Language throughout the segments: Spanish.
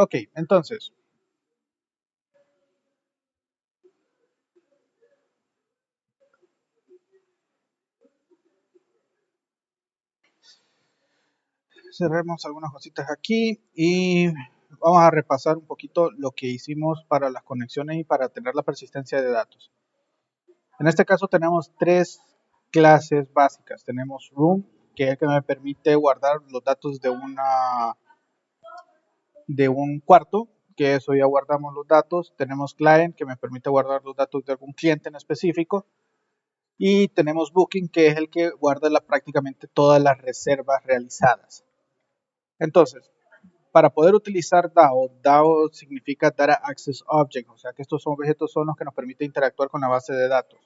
Ok, entonces, cerremos algunas cositas aquí y vamos a repasar un poquito lo que hicimos para las conexiones y para tener la persistencia de datos. En este caso tenemos tres clases básicas. Tenemos room, que es el que me permite guardar los datos de un cuarto, que eso ya guardamos los datos. Tenemos client, que me permite guardar los datos de algún cliente en específico. Y tenemos booking, que es el que guarda prácticamente todas las reservas realizadas. Entonces, para poder utilizar DAO significa Data Access Object, o sea que estos objetos son los que nos permiten interactuar con la base de datos.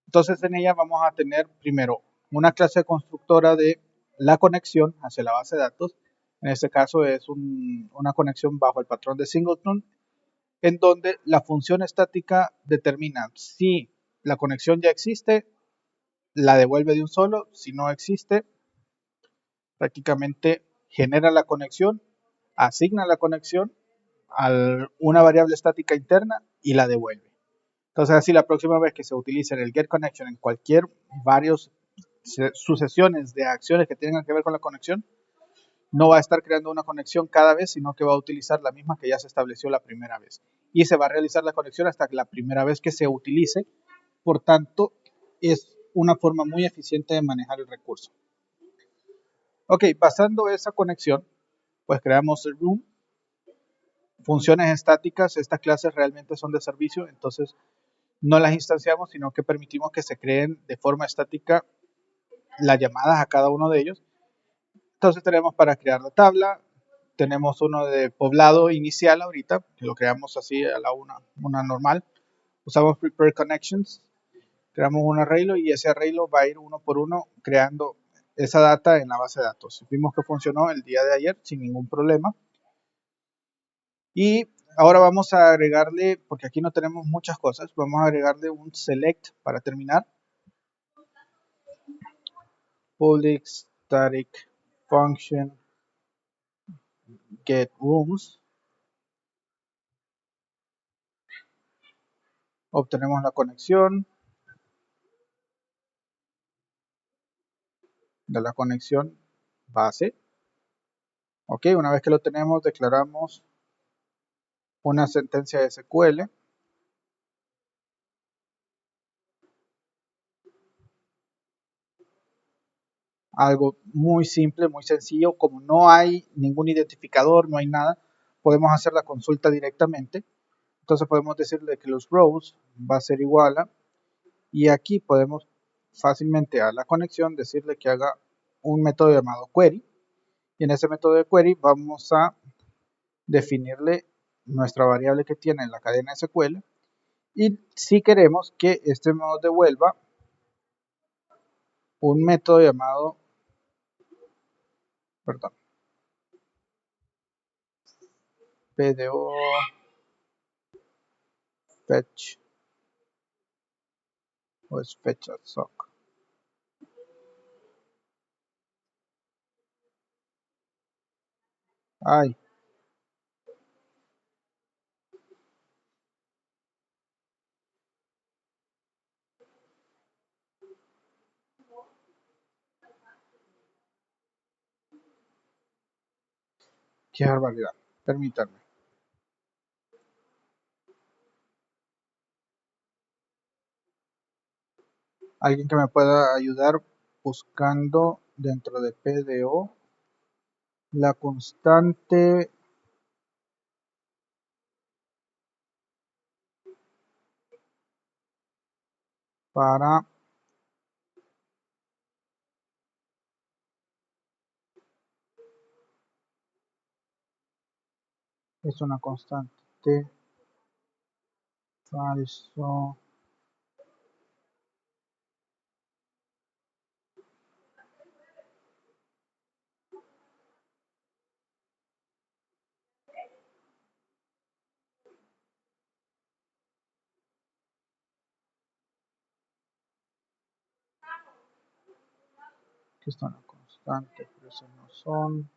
Entonces en ella vamos a tener primero una clase constructora de la conexión hacia la base de datos. En este caso es una conexión bajo el patrón de Singleton, en donde la función estática determina si la conexión ya existe, la devuelve de un solo; si no existe, prácticamente genera la conexión, asigna la conexión a una variable estática interna y la devuelve. Entonces así la próxima vez que se utilice el getConnection en cualquier varios sucesiones de acciones que tengan que ver con la conexión, no va a estar creando una conexión cada vez, sino que va a utilizar la misma que ya se estableció la primera vez. Y se va a realizar la conexión hasta la primera vez que se utilice. Por tanto, es una forma muy eficiente de manejar el recurso. Ok, pasando esa conexión, pues creamos el room. Funciones estáticas, estas clases realmente son de servicio, entonces no las instanciamos, sino que permitimos que se creen de forma estática las llamadas a cada uno de ellos. Entonces tenemos para crear la tabla, tenemos uno de poblado inicial ahorita, que lo creamos así a la una normal. Usamos prepare connections, creamos un arreglo y ese arreglo va a ir uno por uno creando esa data en la base de datos. Vimos que funcionó el día de ayer sin ningún problema. Y ahora vamos a agregarle, porque aquí no tenemos muchas cosas, vamos a agregarle un select para terminar. Public static function get rooms. Obtenemos la conexión de la conexión base. Ok, una vez que lo tenemos, declaramos una sentencia SQL. Algo muy simple, muy sencillo. Como no hay ningún identificador, no hay nada, podemos hacer la consulta directamente. Entonces podemos decirle que los rows va a ser igual a, y aquí podemos fácilmente a la conexión decirle que haga un método llamado query. Y en ese método de query vamos a definirle nuestra variable que tiene en la cadena SQL. Y si queremos que este nos devuelva un método llamado, perdón, PDO fetch o es fetch at sock. Ay, qué barbaridad. Permítanme. Alguien que me pueda ayudar buscando dentro de PDO la constante para es una constante falso. Que es una constante, pero eso no son.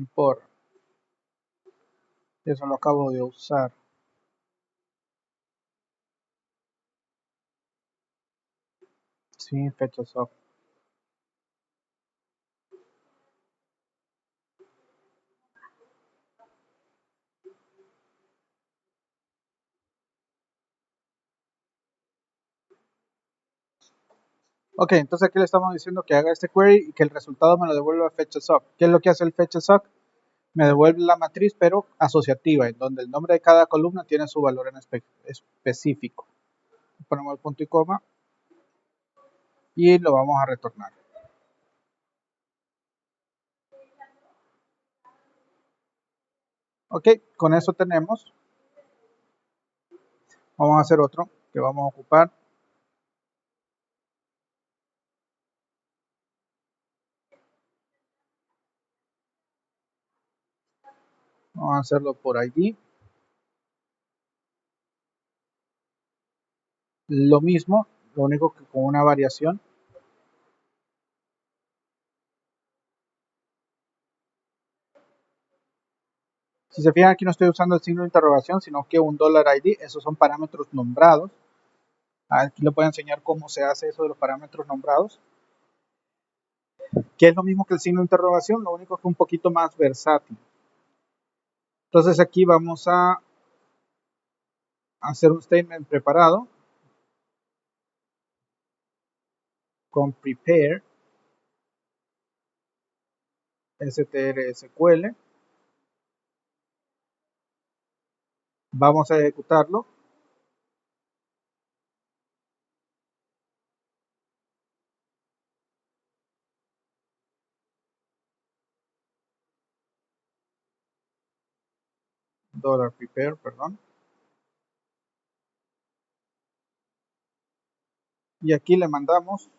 por eso lo acabo de usar. Sí, fecha soft. Ok, entonces aquí le estamos diciendo que haga este query y que el resultado me lo devuelva a fecha soft. ¿Qué es lo que hace el fecha soft? Me devuelve la matriz, pero asociativa, en donde el nombre de cada columna tiene su valor en específico. Ponemos el punto y coma y lo vamos a retornar. Ok, con eso tenemos. Vamos a hacer otro que vamos a ocupar. Vamos a hacerlo por ID. Lo mismo, lo único que con una variación. Si se fijan, aquí no estoy usando el signo de interrogación, sino que un $ID. Esos son parámetros nombrados. Aquí le voy a enseñar cómo se hace eso de los parámetros nombrados, que es lo mismo que el signo de interrogación, lo único que es un poquito más versátil. Entonces aquí vamos a hacer un statement preparado con prepare STRSQL. Vamos a ejecutarlo. $prepare, perdón. Y aquí le mandamos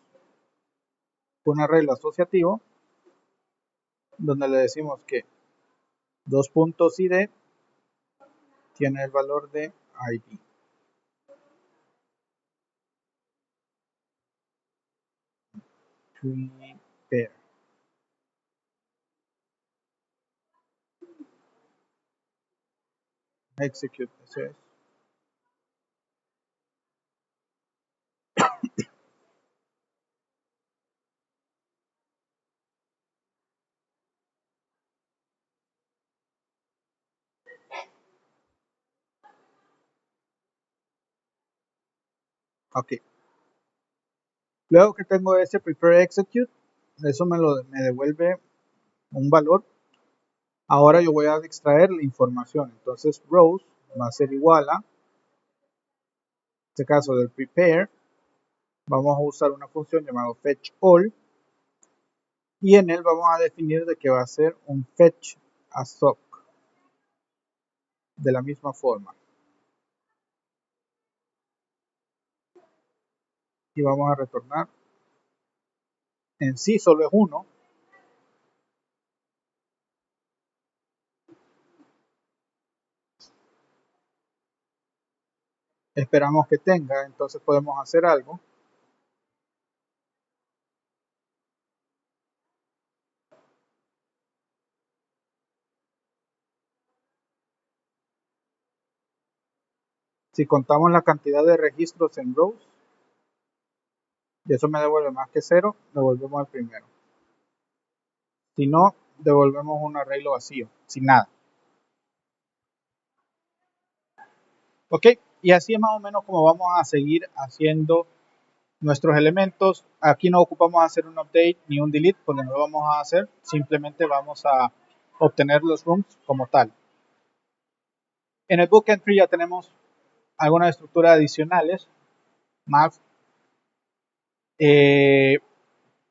un arreglo asociativo donde le decimos que dos puntos ID tiene el valor de ID. Prepare. Execute. Eso es. Ok. Luego que tengo ese prepare execute, eso me devuelve un valor. Ahora yo voy a extraer la información. Entonces rows va a ser igual a, en este caso del prepare, vamos a usar una función llamada fetch all y en él vamos a definir de que va a ser un fetch assoc de la misma forma. Y vamos a retornar. En sí solo es uno. Esperamos que tenga, entonces podemos hacer algo. Si contamos la cantidad de registros en rows, y eso me devuelve más que 0, devolvemos al primero. Si no, devolvemos un arreglo vacío, sin nada. Ok, y así es más o menos como vamos a seguir haciendo nuestros elementos. Aquí no ocupamos hacer un update ni un delete, porque no lo vamos a hacer. Simplemente vamos a obtener los rooms como tal. En el book entry ya tenemos algunas estructuras adicionales más.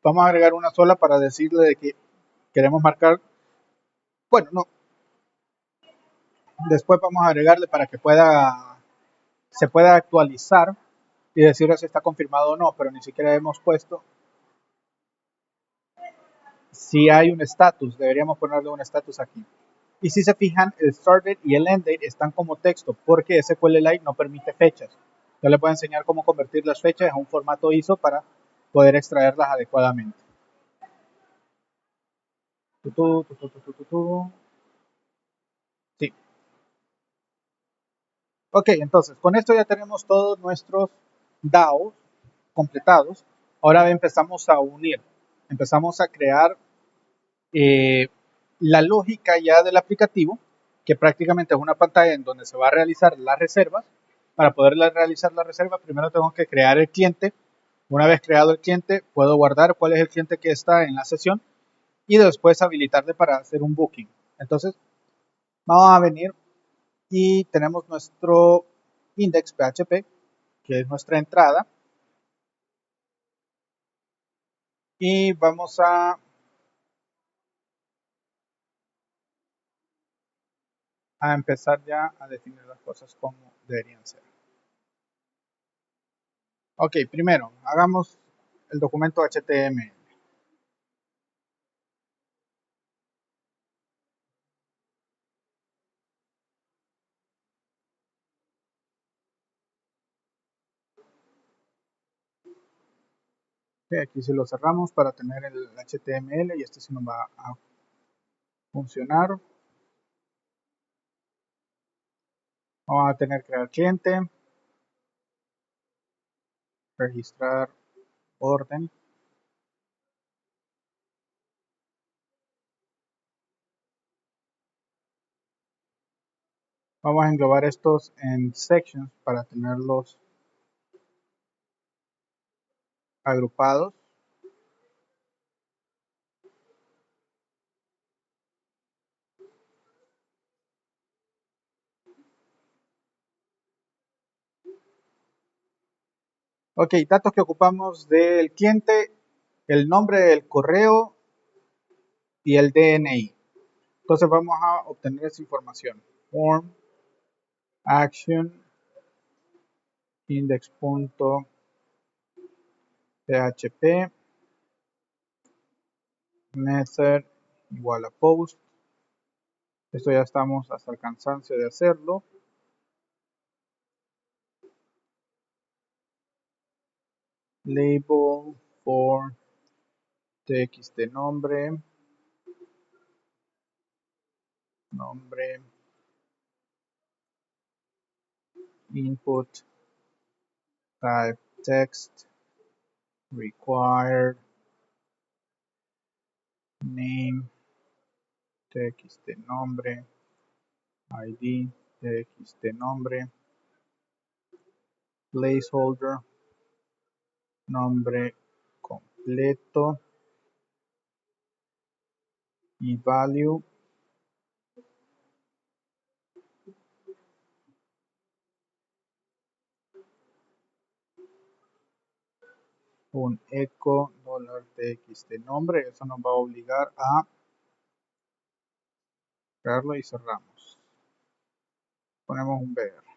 Vamos a agregar una sola para decirle de que queremos marcar. Bueno, no. Después vamos a agregarle para que se pueda actualizar y decir si está confirmado o no, pero ni siquiera hemos puesto si hay un estatus. Deberíamos ponerle un estatus aquí. Y si se fijan, el start date y el end date están como texto porque SQLite no permite fechas. Yo les voy a enseñar cómo convertir las fechas a un formato ISO para poder extraerlas adecuadamente. Sí. Ok, entonces con esto ya tenemos todos nuestros DAOs completados. Ahora empezamos a unir, empezamos a crear eh, la lógica ya del aplicativo, que prácticamente es una pantalla en donde se va a realizar las reservas. Para poder realizar la reserva, primero tengo que crear el cliente. Una vez creado el cliente, puedo guardar cuál es el cliente que está en la sesión y después habilitarle para hacer un booking. Entonces, vamos a venir y tenemos nuestro index PHP, que es nuestra entrada, y vamos a empezar ya a definir las cosas como deberían ser. Ok, primero, hagamos el documento HTML. Okay, aquí se lo cerramos para tener el HTML y este sí nos va a funcionar. Vamos a tener que crear cliente, registrar orden. Vamos a englobar estos en sections para tenerlos agrupados. Ok, datos que ocupamos del cliente, el nombre del correo y el DNI. Entonces vamos a obtener esa información. Form, action, index.php, method igual a post. Esto ya estamos hasta el cansancio de hacerlo. Label for txt nombre, input, type text, required, name, txt nombre, id, txt nombre, placeholder, nombre completo y value. Un echo $txt nombre, eso nos va a obligar a crearlo y cerramos. Ponemos un BR.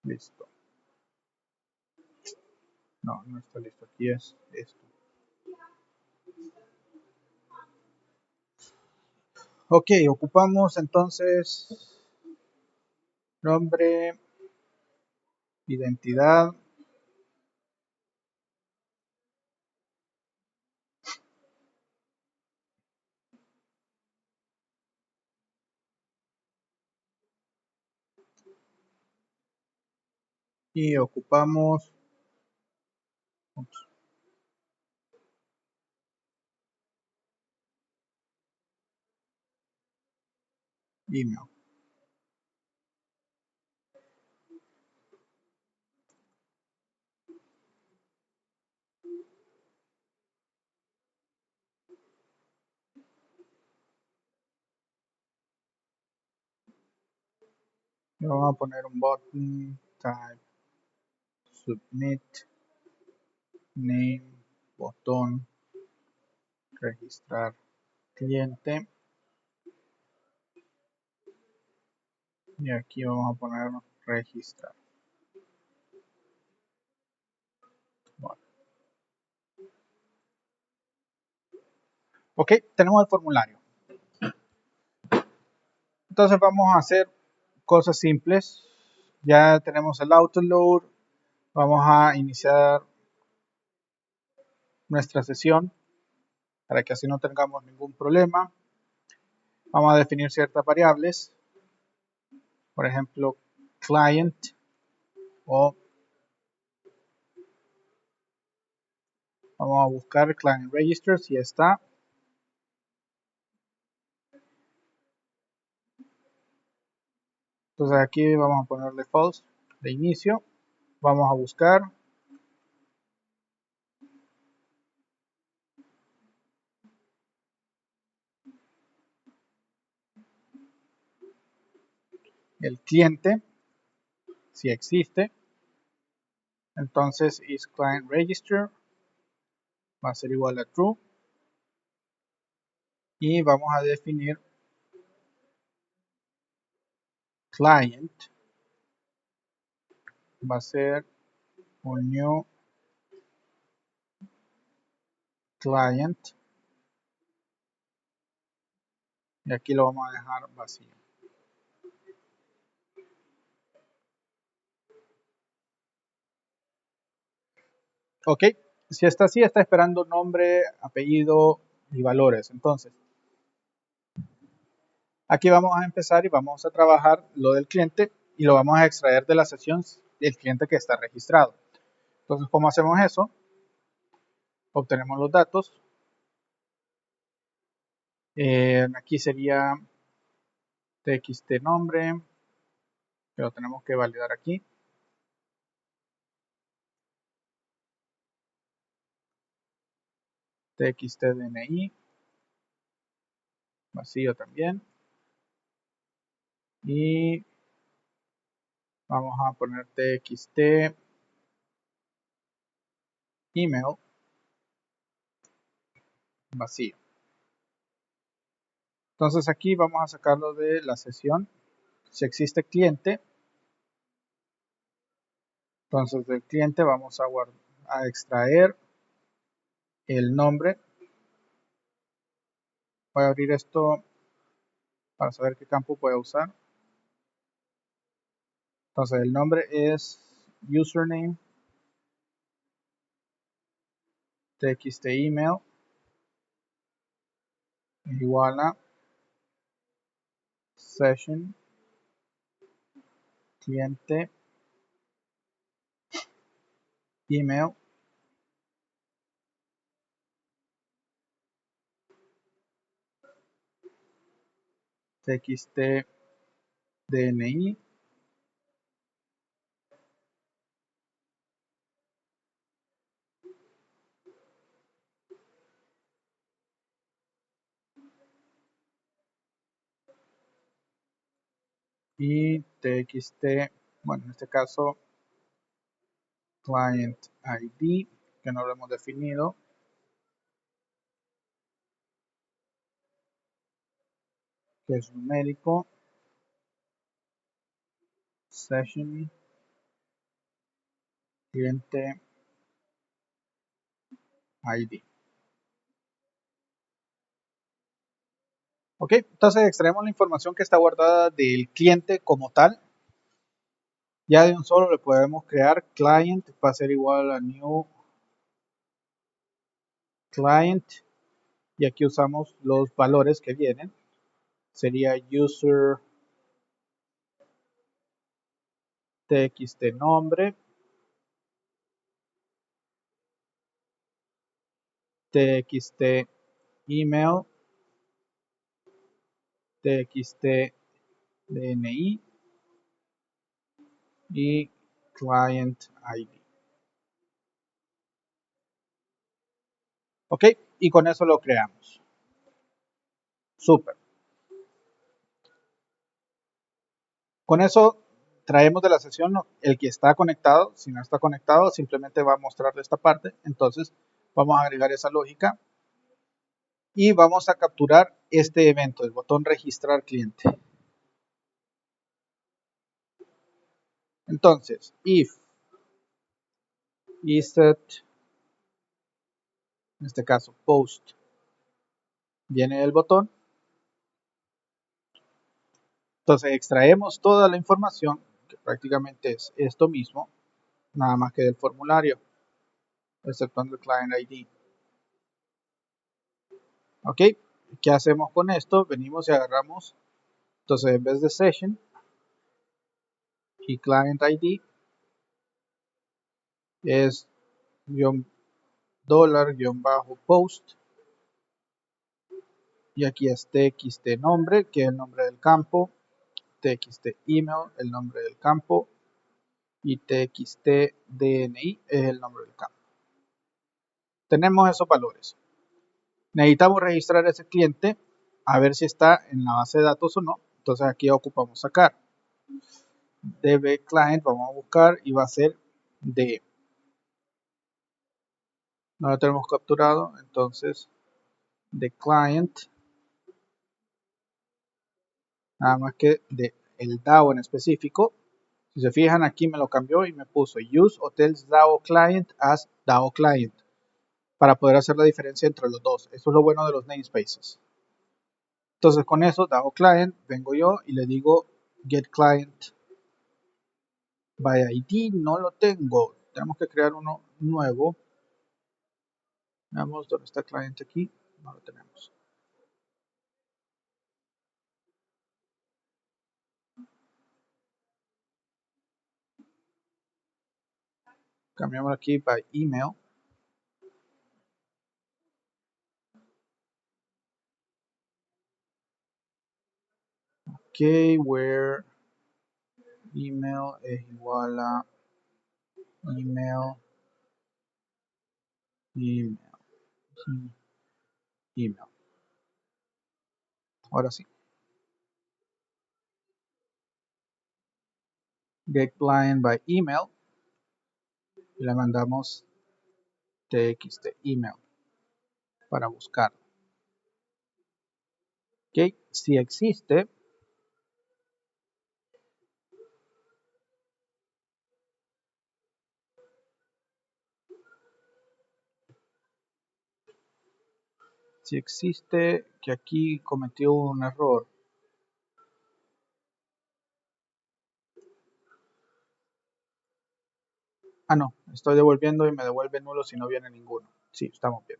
Listo. No, no está listo. Aquí es esto. Ok, ocupamos entonces nombre, identidad, y ocupamos email. Y vamos a poner un button, type, submit, name, botón, registrar cliente. Y aquí vamos a poner registrar. Bueno. Ok, tenemos el formulario. Entonces vamos a hacer cosas simples. Ya tenemos el autoload, Vamos a iniciar nuestra sesión para que así no tengamos ningún problema. Vamos a definir ciertas variables, por ejemplo, client o vamos a buscar client register si está. Entonces aquí vamos a ponerle false de inicio. Vamos a buscar el cliente si existe. Entonces is client register va a ser igual a true y vamos a definir client va a ser un new client y aquí lo vamos a dejar vacío. Ok, si está así, está esperando nombre, apellido y valores. Entonces, aquí vamos a empezar y vamos a trabajar lo del cliente y lo vamos a extraer de la sesión del cliente que está registrado. Entonces, ¿cómo hacemos eso? Obtenemos los datos. Aquí sería txt nombre, que lo tenemos que validar aquí. Txt DNI, vacío también. Y vamos a poner txt email, vacío. Entonces aquí vamos a sacarlo de la sesión. Si existe cliente, entonces del cliente vamos a extraer el nombre. Voy a abrir esto para saber qué campo puedo usar. Entonces el nombre es username, txt email igual a session cliente email txt DNI y txt, bueno, en este caso client ID, que no lo hemos definido, que es numérico, session cliente ID. Ok, entonces extraemos la información que está guardada del cliente como tal. Ya de un solo le podemos crear client, va a ser igual a new client. Y aquí usamos los valores que vienen. Sería user txt nombre, txt email, txt DNI y client ID. Ok, y con eso lo creamos. Súper. Con eso traemos de la sesión el que está conectado. Si no está conectado, simplemente va a mostrarle esta parte. Entonces, vamos a agregar esa lógica y vamos a capturar este evento, el botón registrar cliente. Entonces, if set, en este caso post, viene el botón. Entonces extraemos toda la información, que prácticamente es esto mismo, nada más que del formulario, exceptuando el client ID. Ok, ¿qué hacemos con esto? Venimos y agarramos, entonces en vez de session y client ID es $post y aquí es txt nombre, que es el nombre del campo, txt email, el nombre del campo, y txt DNI es el nombre del campo. Tenemos esos valores. Necesitamos registrar ese cliente a ver si está en la base de datos o no. Entonces aquí ocupamos sacar db client, vamos a buscar y va a ser de, no lo tenemos capturado, entonces de client, nada más que de el DAO en específico. Si se fijan aquí me lo cambió y me puso use hotels DAO client as DAO client para poder hacer la diferencia entre los dos. Eso es lo bueno de los namespaces. Entonces con eso DAO client vengo yo y le digo get client by ID. No lo tengo, tenemos que crear uno nuevo. Veamos dónde está el cliente aquí, no lo tenemos. Cambiamos aquí by email. Ok, where email es igual a email, email, email. Ahora sí. Get client by email y le mandamos txt email para buscar. Ok, si existe, que aquí cometió un error. Ah, no, estoy devolviendo y me devuelve nulo si no viene ninguno. Sí, estamos bien.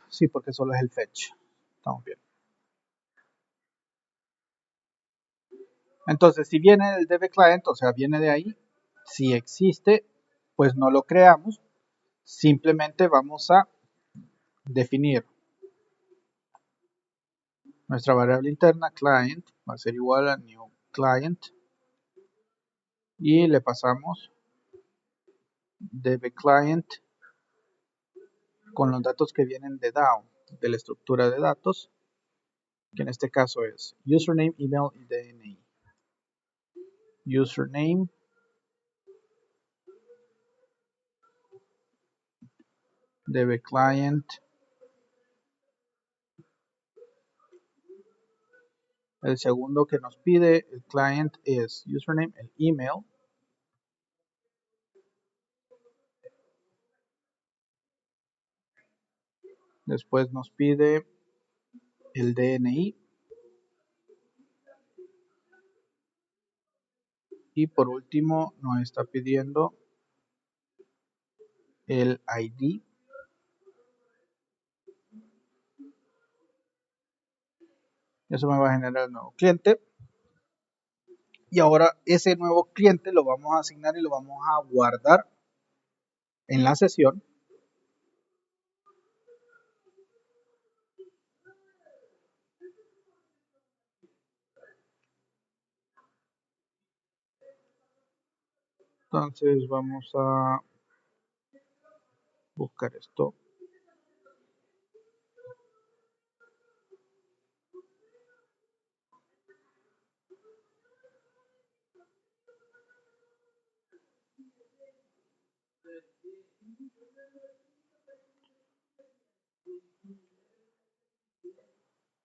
Sí, porque solo es el fetch. Estamos bien. Entonces, si viene del DB client, o sea, viene de ahí, si existe, pues no lo creamos. Simplemente vamos a definir nuestra variable interna client, va a ser igual a new client, y le pasamos db client con los datos que vienen de DAO, de la estructura de datos, que en este caso es username, email y DNI. Username, db client, el segundo que nos pide el client es username, el email, después nos pide el DNI y por último nos está pidiendo el ID. Eso me va a generar el nuevo cliente. Y ahora ese nuevo cliente lo vamos a asignar y lo vamos a guardar en la sesión. Entonces vamos a buscar esto.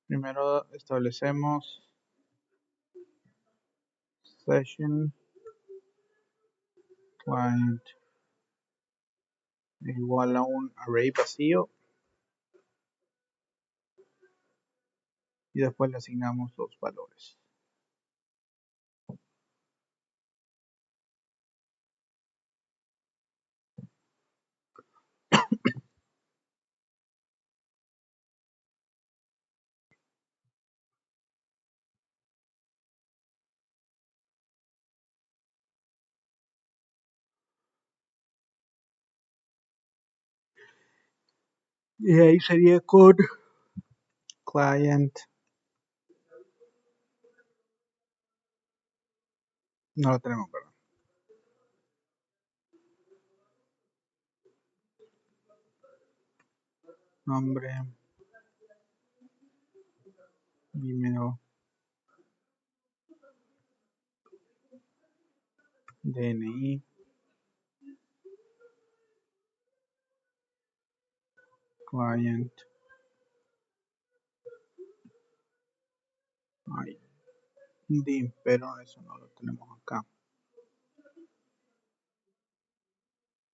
Primero establecemos session client igual a un array vacío. y después le asignamos los valores. Y ahí sería con client. No lo tenemos, perdón. Nombre, email, DNI, client, ID, pero eso no lo tenemos acá.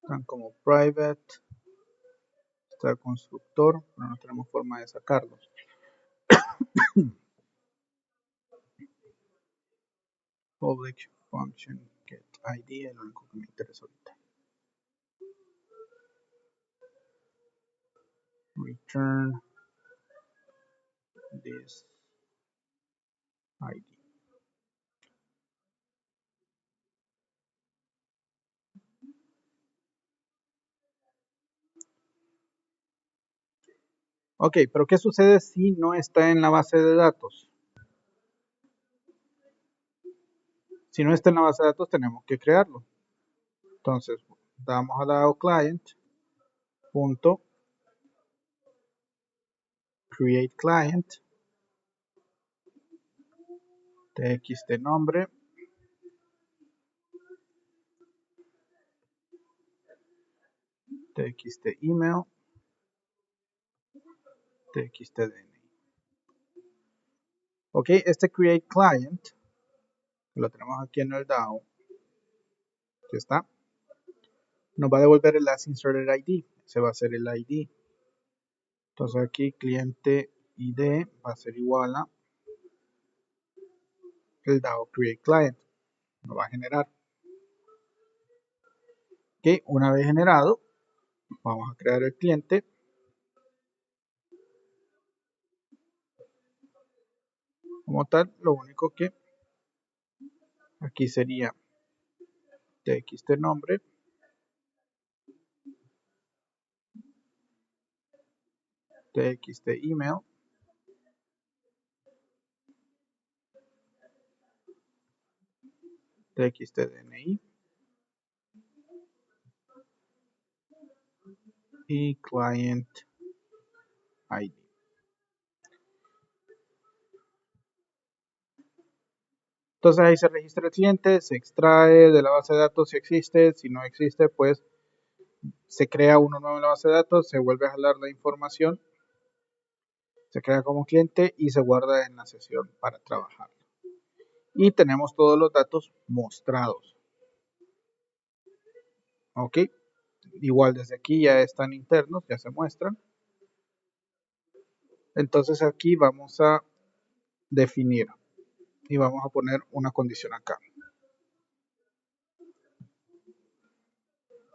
Están como private, está el constructor, pero no tenemos forma de sacarlos. Public function get ID es lo único que me interesa ahorita. Return this ID. Ok, pero ¿qué sucede si no está en la base de datos? Si no está en la base de datos, tenemos que crearlo. Entonces, damos a la client punto create client txt nombre txt email txt DNI. Ok, este create client lo tenemos aquí en el DAO. Aquí está. Nos va a devolver el last inserted ID. Ese va a ser el ID. Entonces aquí cliente ID va a ser igual a el DAO create client. Lo va a generar. Ok, una vez generado, vamos a crear el cliente. Como tal, lo único que aquí sería txt nombre txt email txt DNI y client ID. Entonces ahí se registra el cliente, se extrae de la base de datos si existe, si no existe pues se crea uno nuevo en la base de datos, se vuelve a jalar la información, se crea como cliente y se guarda en la sesión para trabajar. Y tenemos todos los datos mostrados. Ok, igual desde aquí ya están internos, ya se muestran. Entonces aquí vamos a definir y vamos a poner una condición acá.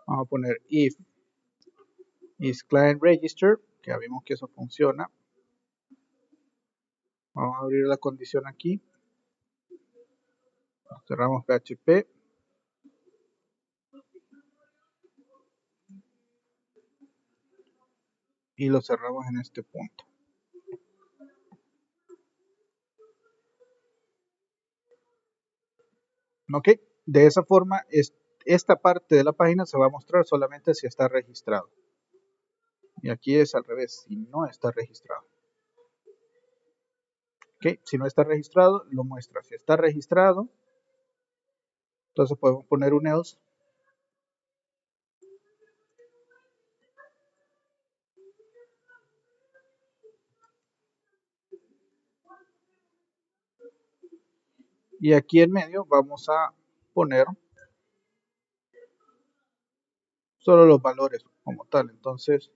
Vamos a poner if is client register, que ya vimos que eso funciona. Vamos a abrir la condición aquí. Cerramos PHP. Y lo cerramos en este punto. Ok, de esa forma esta parte de la página se va a mostrar solamente si está registrado. Y aquí es al revés, si no está registrado. Ok, si no está registrado, lo muestra. Si está registrado, entonces podemos poner un else. Y aquí en medio vamos a poner solo los valores como tal. Entonces,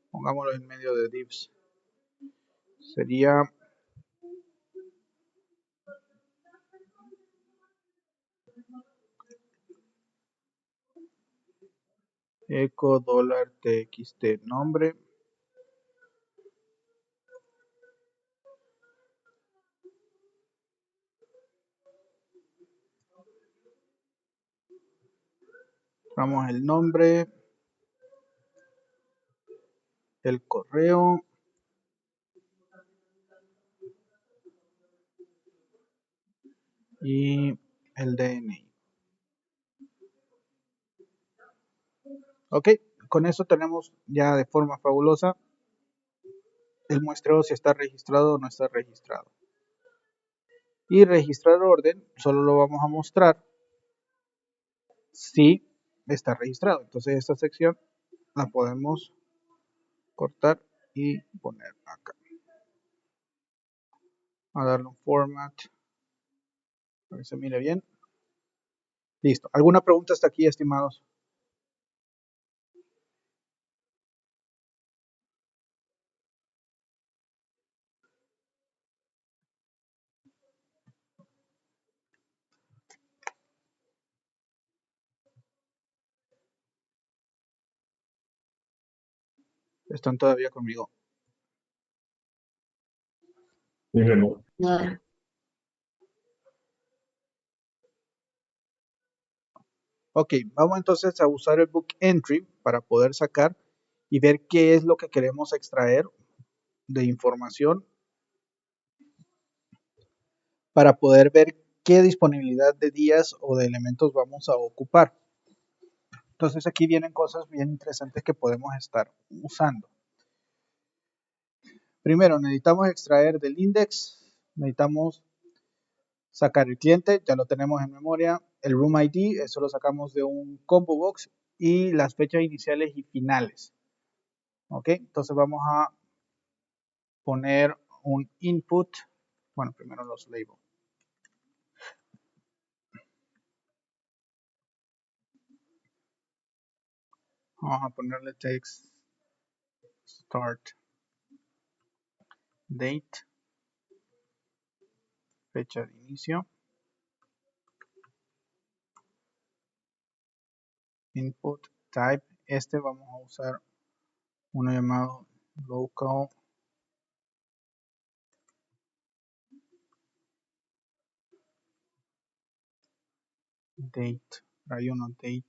pongámoslo en medio de divs. Sería echo dólar txt nombre. Damos el nombre, el correo y el DNI. Ok, con eso tenemos ya de forma fabulosa el muestreo si está registrado o no está registrado. Y registrar orden solo lo vamos a mostrar si está registrado. Entonces esta sección la podemos cortar y poner acá. A darle un format para que se mire bien. Listo. ¿Alguna pregunta hasta aquí, estimados? ¿Están todavía conmigo? Dímelo. Ok, vamos entonces a usar el book entry para poder sacar y ver qué es lo que queremos extraer de información para poder ver qué disponibilidad de días o de elementos vamos a ocupar. Entonces aquí vienen cosas bien interesantes que podemos estar usando. Primero, necesitamos extraer del index, necesitamos sacar el cliente, ya lo tenemos en memoria, el room ID, eso lo sacamos de un combo box y las fechas iniciales y finales. Ok, entonces vamos a poner un input, bueno, primero los labels. Vamos a ponerle text start date, fecha de inicio, input type, este vamos a usar uno llamado local date, hay uno date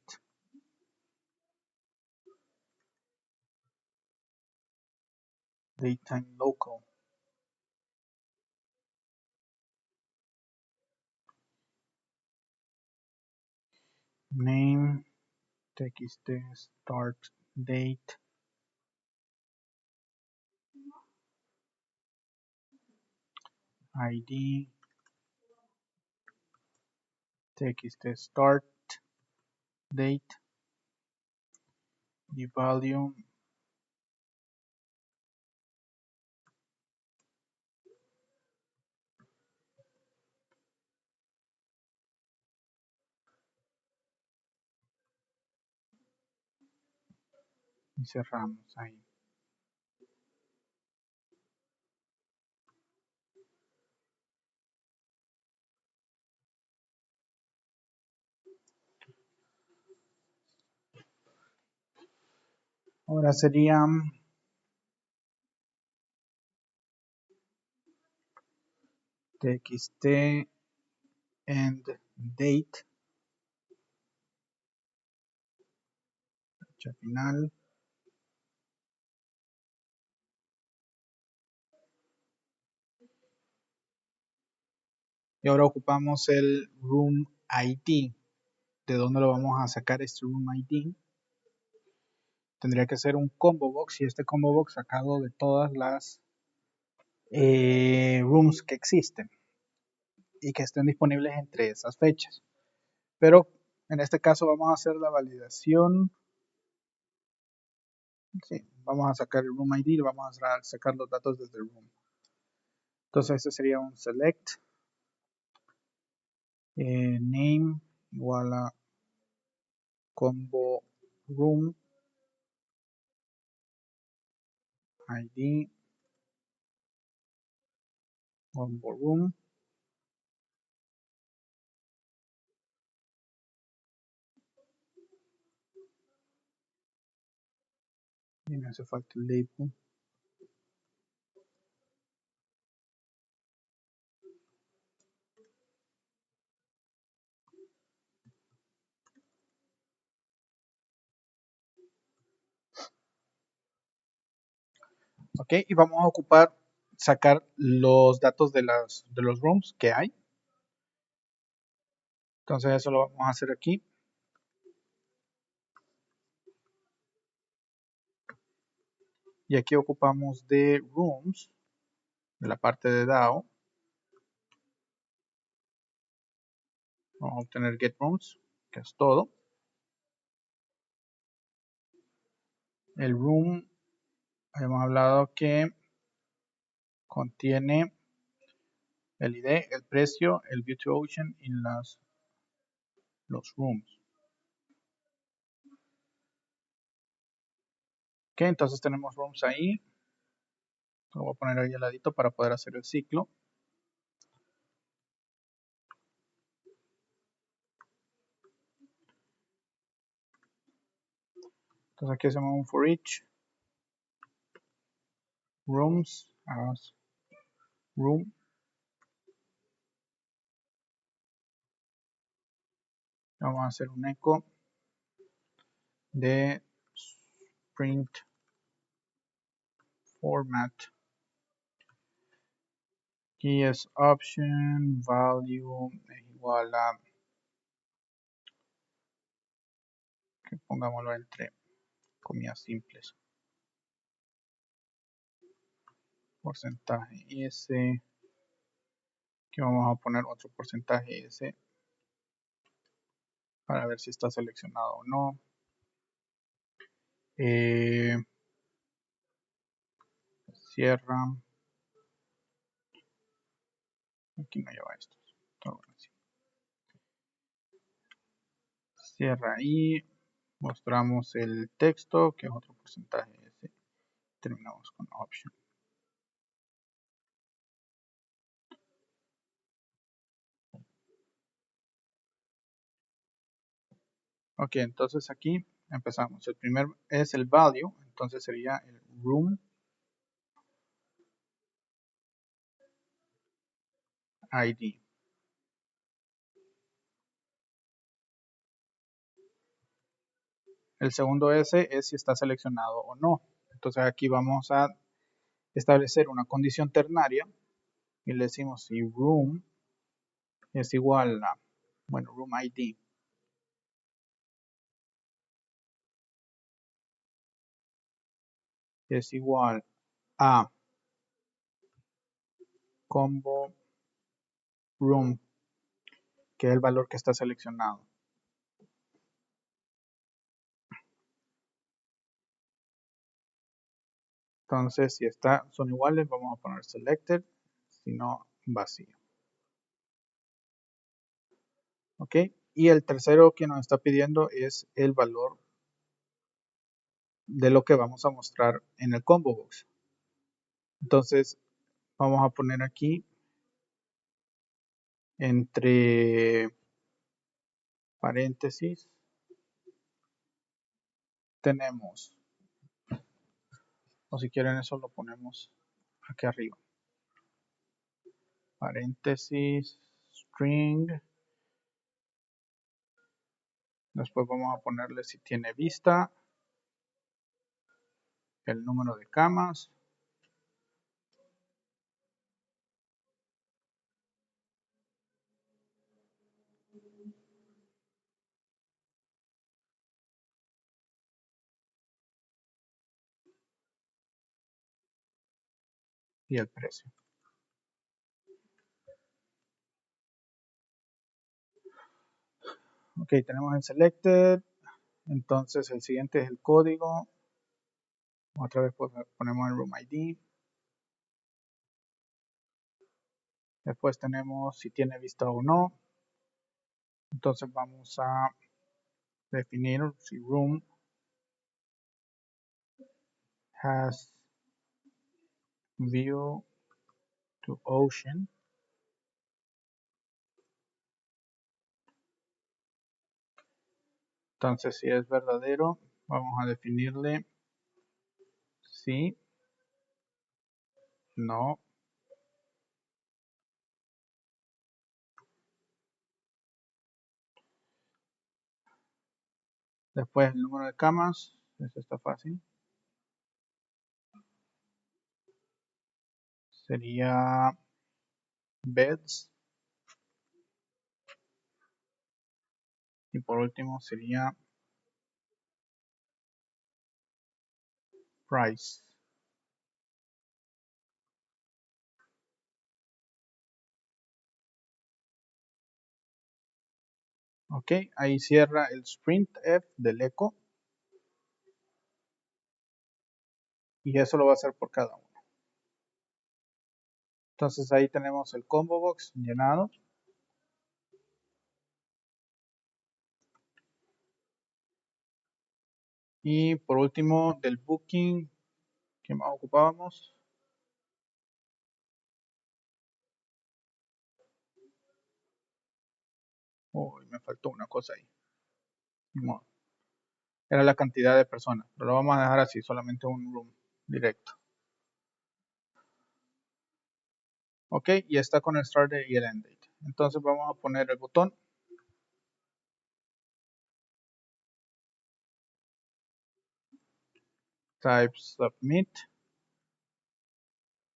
time local. Name txt start date id txt start date y value y cerramos ahí. Ahora sería txt end date, fecha final. Y ahora ocupamos el room ID. ¿De dónde lo vamos a sacar este room ID? Tendría que ser un combo box y este combo box sacado de todas las rooms que existen y que estén disponibles entre esas fechas. Pero en este caso vamos a hacer la validación. Sí, vamos a sacar el room ID y vamos a sacar los datos desde el room. Entonces este sería un select name igual a combo room ID combo room Y me hace falta el label. Ok, y vamos a ocupar sacar los datos de los rooms que hay. Entonces eso lo vamos a hacer aquí. Y aquí ocupamos de rooms, de la parte de DAO. Vamos a obtener get rooms, que es todo. El room, habíamos hablado que contiene el ID, el precio, el view to ocean y los rooms. Ok, entonces tenemos rooms ahí. Lo voy a poner ahí al ladito para poder hacer el ciclo. Entonces aquí hacemos un for each rooms as room. Vamos a hacer un echo de print format. Aquí es option value es igual a, que pongámoslo entre comillas simples, porcentaje S, que vamos a poner otro porcentaje S para ver si está seleccionado o no. Cierra. Aquí no lleva esto. Cierra ahí. Mostramos el texto, que es otro porcentaje S. Terminamos con option. Ok, entonces aquí empezamos. El primer es el value, entonces sería el room ID. El segundo S es si está seleccionado o no. Entonces aquí vamos a establecer una condición ternaria y le decimos si room es igual a, bueno, room ID es igual a combo room, que es el valor que está seleccionado. Entonces, si son iguales, vamos a poner selected, si no, vacío. Ok, y el tercero que nos está pidiendo es el valor de lo que vamos a mostrar en el combo box. Entonces, vamos a poner aquí entre paréntesis, tenemos, o si quieren eso lo ponemos aquí arriba, paréntesis, string, después vamos a ponerle si tiene vista, el número de camas, y el precio. Ok, tenemos el selected, entonces el siguiente es el código, otra vez ponemos el room ID, después tenemos si tiene vista o no, entonces vamos a definir si room has view to ocean. Entonces, si es verdadero, vamos a definirle Sí. No. Después el número de camas. Eso está fácil. Sería beds. Y por último sería price. Ok, ahí cierra el sprintf del eco. Y eso lo va a hacer por cada uno. Entonces ahí tenemos el combo box llenado. Y por último del booking, ¿qué más ocupábamos? Uy, me faltó una cosa ahí. No, era la cantidad de personas, pero lo vamos a dejar así, solamente un room directo. Ok, y está con el start date y el end date. Entonces vamos a poner el botón. Type submit.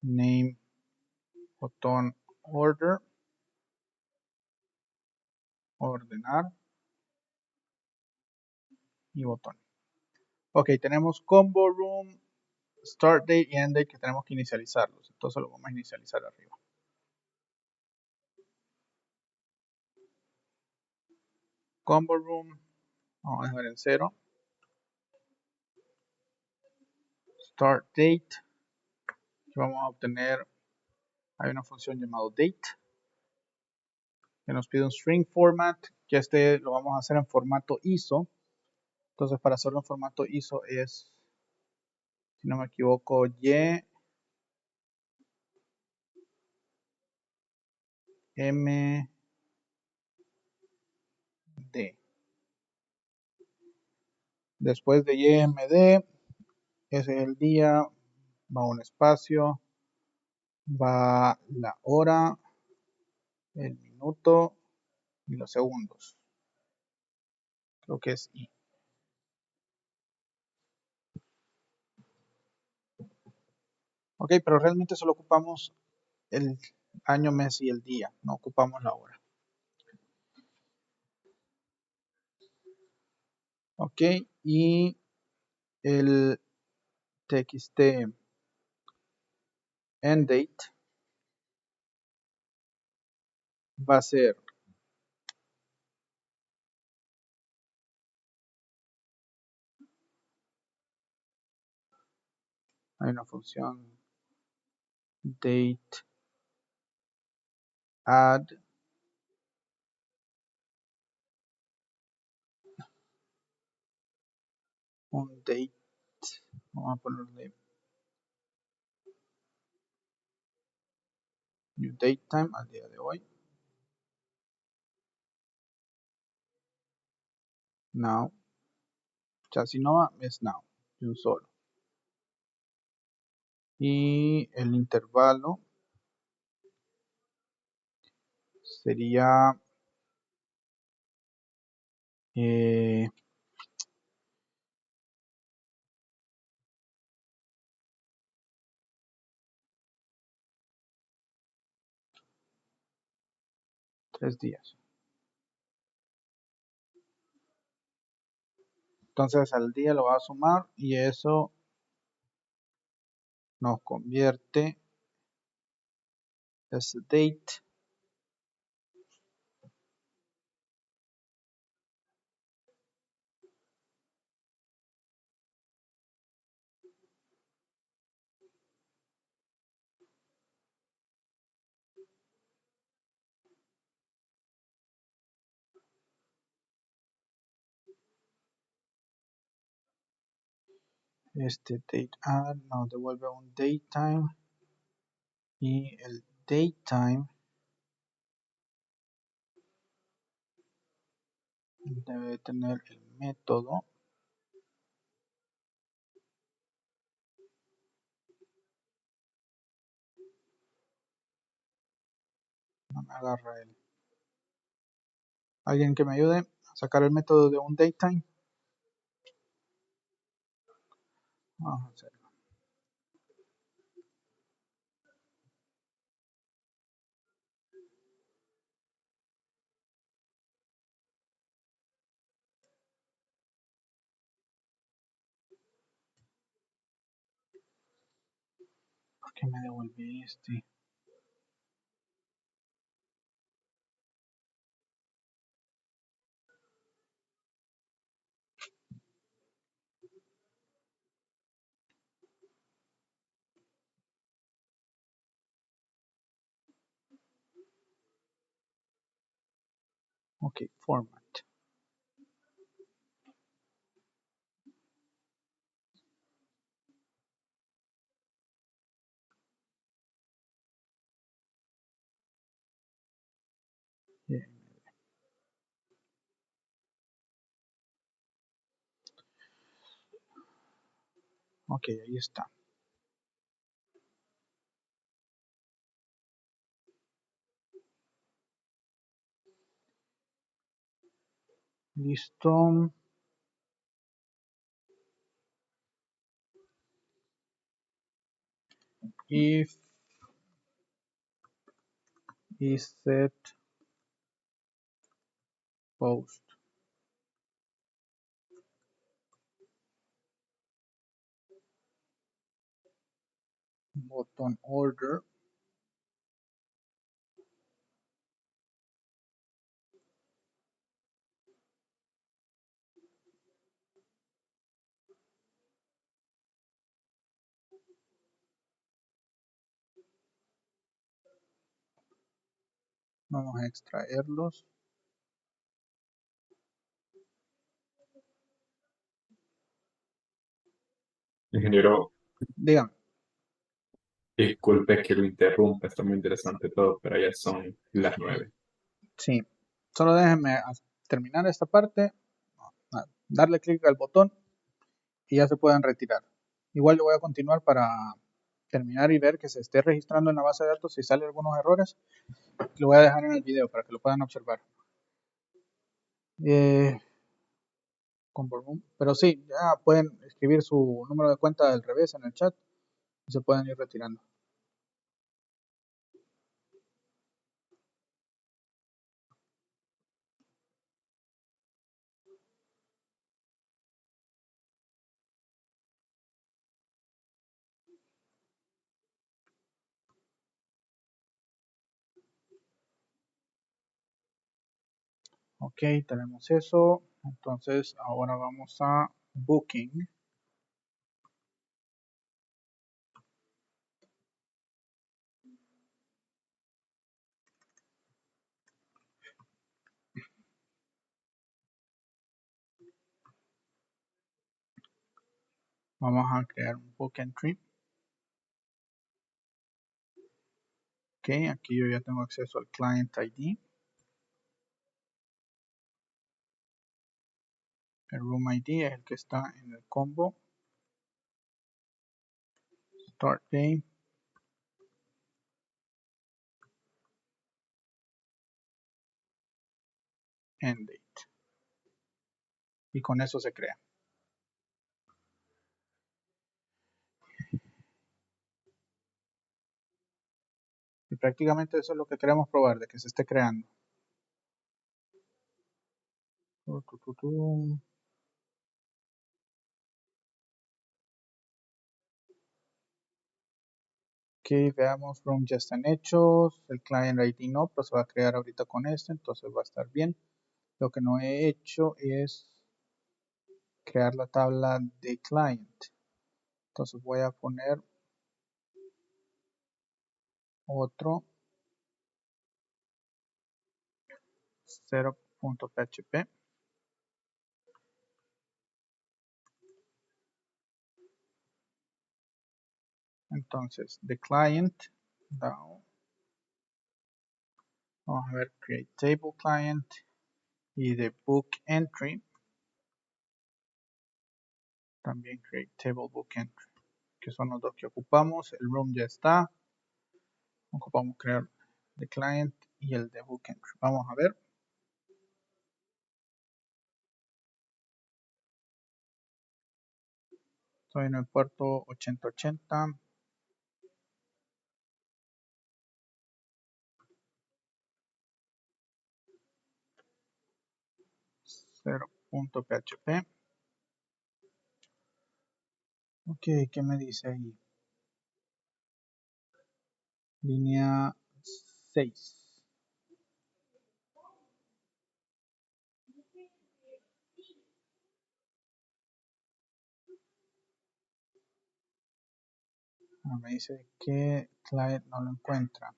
Name botón order. Ordenar. Y botón. Ok, tenemos combo room, start date y end date que tenemos que inicializarlos. Entonces lo vamos a inicializar arriba. Combo room, vamos a dejar en 0. Start date, que vamos a obtener, hay una función llamada date, que nos pide un string format, que este lo vamos a hacer en formato ISO. Entonces para hacerlo en formato ISO es, si no me equivoco, YMD. Después de YMD, ese es el día, va un espacio, va la hora, el minuto y los segundos. Creo que es I. Ok, pero realmente solo ocupamos el año, mes y el día, no ocupamos la hora. Ok, y el txt end date va a ser hay una función date add un date, vamos a ponerle new date time al día de hoy. Now, ya si no va, es now, de un solo. Y el intervalo sería 3 días. Entonces al día lo va a sumar y eso nos convierte ese date este date add nos devuelve un datetime y el datetime debe tener el método No me agarra él. ¿Alguien que me ayude a sacar el método de un datetime? Vamos a hacerlo. ¿Por qué me devolví este? Ok, format. Bien. Ok, ahí está. Listo. If is set post. Button order. Vamos a extraerlos. Ingeniero, Dígame. disculpe que lo interrumpa, está muy interesante todo, pero ya son las 9. Sí. Solo déjenme terminar esta parte. Darle clic al botón y ya se pueden retirar. Igual yo voy a continuar para terminar y ver que se esté registrando en la base de datos. Si sale algunos errores, lo voy a dejar en el video para que lo puedan observar. Pero sí, ya pueden escribir su número de cuenta del revés en el chat y se pueden ir retirando. Ok, tenemos eso. Entonces ahora vamos a Booking. Vamos a crear un Book Entry. Ok, aquí yo ya tengo acceso al Client ID. El Room ID es el que está en el combo. Start Day. End Date. Y con eso se crea. Y prácticamente eso es lo que queremos probar, de que se esté creando. Ok, veamos, Room ya están hechos. El Client ID no, pero se va a crear ahorita con este, entonces va a estar bien. Lo que no he hecho es crear la tabla de Client. Entonces voy a poner otro 0.php. Entonces, the client, down, vamos a ver, create table client y de book entry, también create table book entry, que son los dos que ocupamos. El room ya está. Ocupamos crear the client y el de book entry. Vamos a ver. Estoy en el puerto 8080. .php. Ok, ¿qué me dice ahí? Línea 6. Me dice que client no lo encuentra.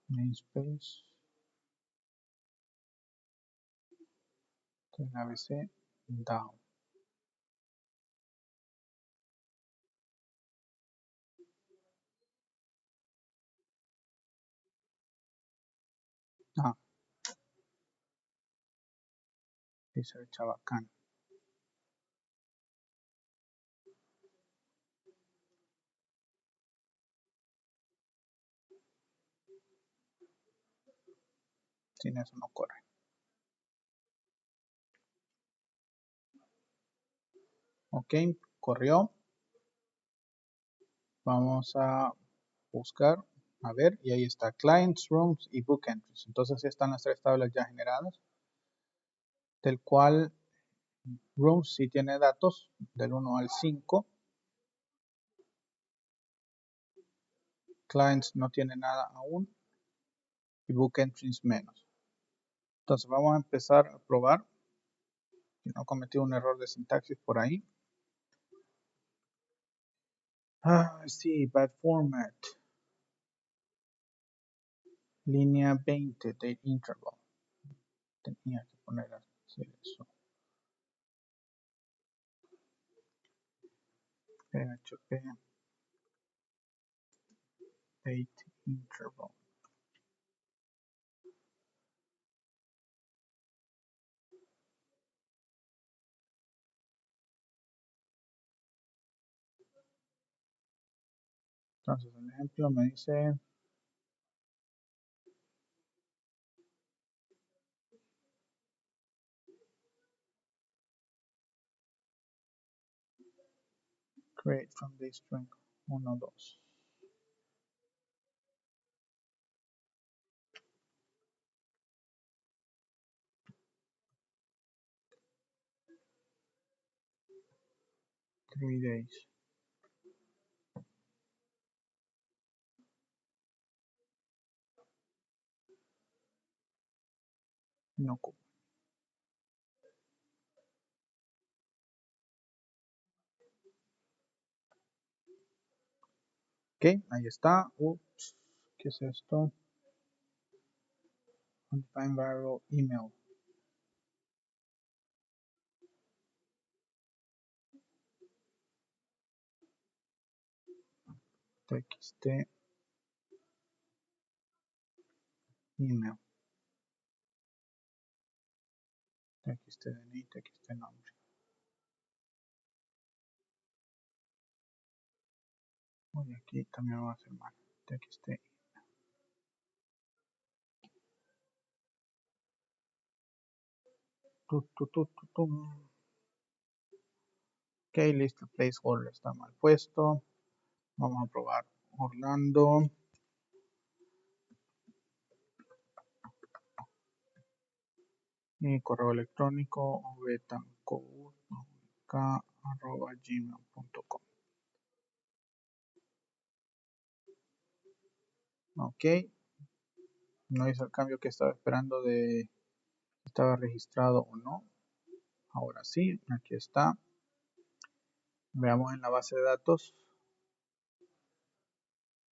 Namespace. ABC down. Ah, dice el Chabacán. Sin eso no corre. Ok, corrió. Vamos a buscar, a ver, y ahí está clients, rooms y book entries. Entonces están las tres tablas ya generadas, del cual rooms sí tiene datos del 1 al 5. Clients no tiene nada aún y book entries menos. Entonces vamos a empezar a probar. Si no cometí un error de sintaxis por ahí. Sí, bad format. Línea 20 de interval. Tenía que poner así eso. PHP date interval. Entonces el ejemplo me dice create from this string 1, 2. Three days. No ocupo. Ok, ahí está. Ups, ¿qué es esto? Undefined variable email. txt email. txt DNI, txt nombre. Uy, aquí también va a hacer mal. txt. Ok, listo, placeholder está mal puesto. Vamos a probar Orlando. Mi correo electrónico betancourt@gmail.com. Ok, no hizo el cambio que estaba esperando de si estaba registrado o no. Ahora sí, aquí está. Veamos en la base de datos.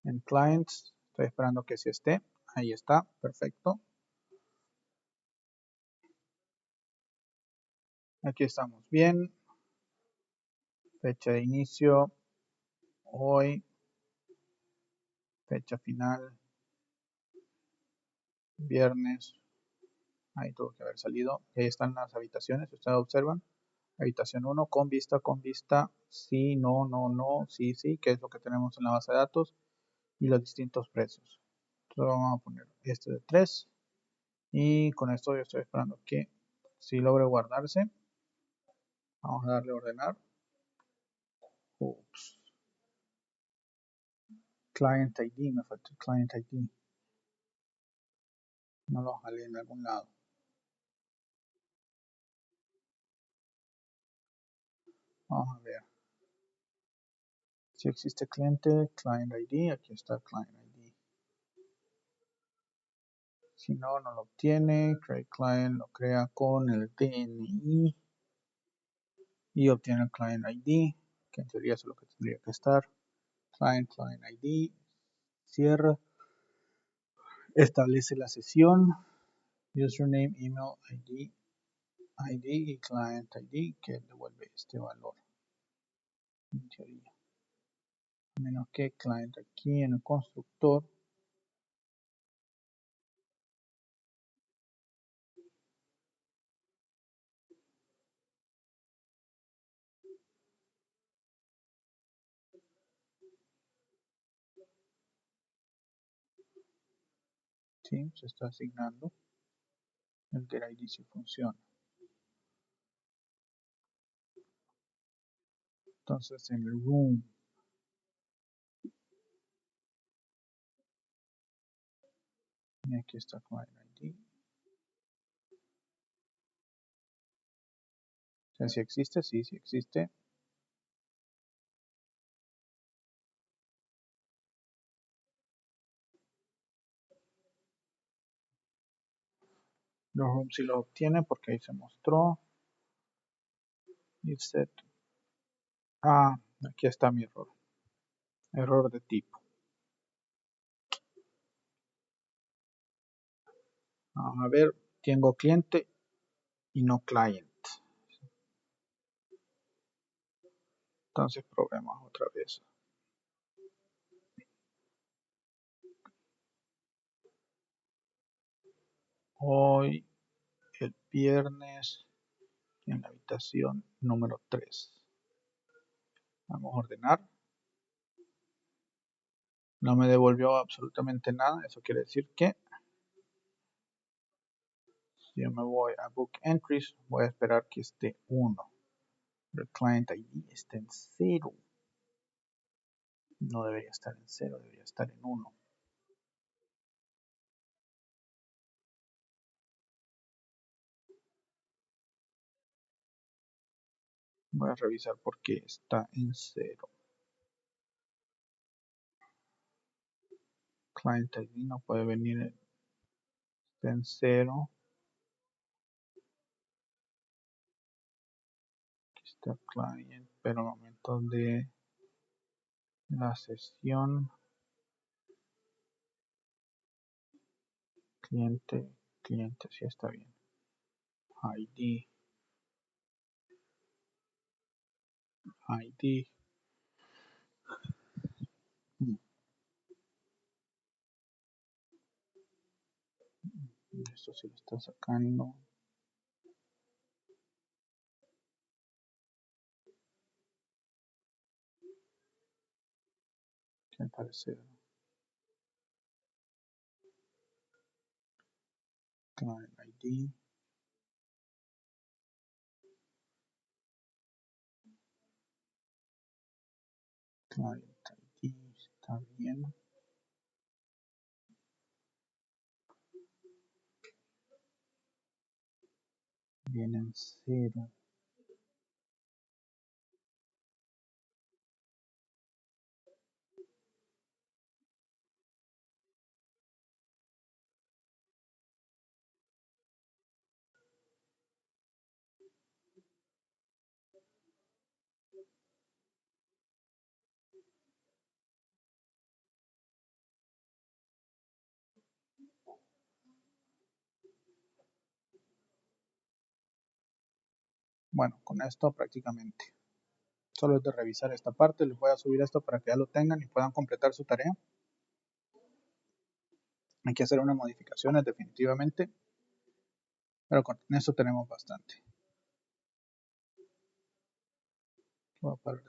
En clients, estoy esperando que sí esté. Ahí está, perfecto. Aquí estamos bien. Fecha de inicio, hoy. Fecha final, viernes. Ahí tuvo que haber salido. Ahí están las habitaciones, ustedes observan. habitación 1 con vista, sí, no, no, no, sí, sí, que es lo que tenemos en la base de datos y los distintos precios. Entonces vamos a poner este de 3 y con esto yo estoy esperando que si logre guardarse. Vamos a darle a ordenar. Ups. Client ID, me falta el Client ID. No lo jalé en algún lado. Vamos a ver. Si existe cliente, Client ID, aquí está el Client ID. Si no, no lo obtiene. Create Client lo crea con el DNI y obtiene el Client ID, que en teoría es lo que tendría que estar. Client ID, cierra, establece la sesión, username, email, ID y Client ID, que devuelve este valor. En teoría. A menos que client aquí en el constructor ¿sí? Se está asignando el get ID si funciona. Entonces en el room y aquí está client ID. O sea, si existe, sí existe. Los rooms sí lo obtiene porque ahí se mostró. If set. Ah, aquí está mi error. Error de tipo. Vamos a ver, tengo cliente y no client. Entonces probemos otra vez. Hoy, el viernes, en la habitación número 3. Vamos a ordenar. No me devolvió absolutamente nada. Eso quiere decir que si yo me voy a Book Entries, voy a esperar que esté 1. El Client ID está en 0. No debería estar en 0, debería estar en 1. Voy a revisar por qué está en 0. Client ID no puede venir, está en 0. Aquí está client, pero al momento de la sesión, cliente, sí está bien. ID. Esto sí lo está sacando. Que al parecer Client ID. Client ID está bien. Viene en 0. Bueno, con esto prácticamente. Solo es de revisar esta parte. Les voy a subir esto para que ya lo tengan y puedan completar su tarea. Hay que hacer unas modificaciones definitivamente. Pero con esto tenemos bastante. Bueno, para-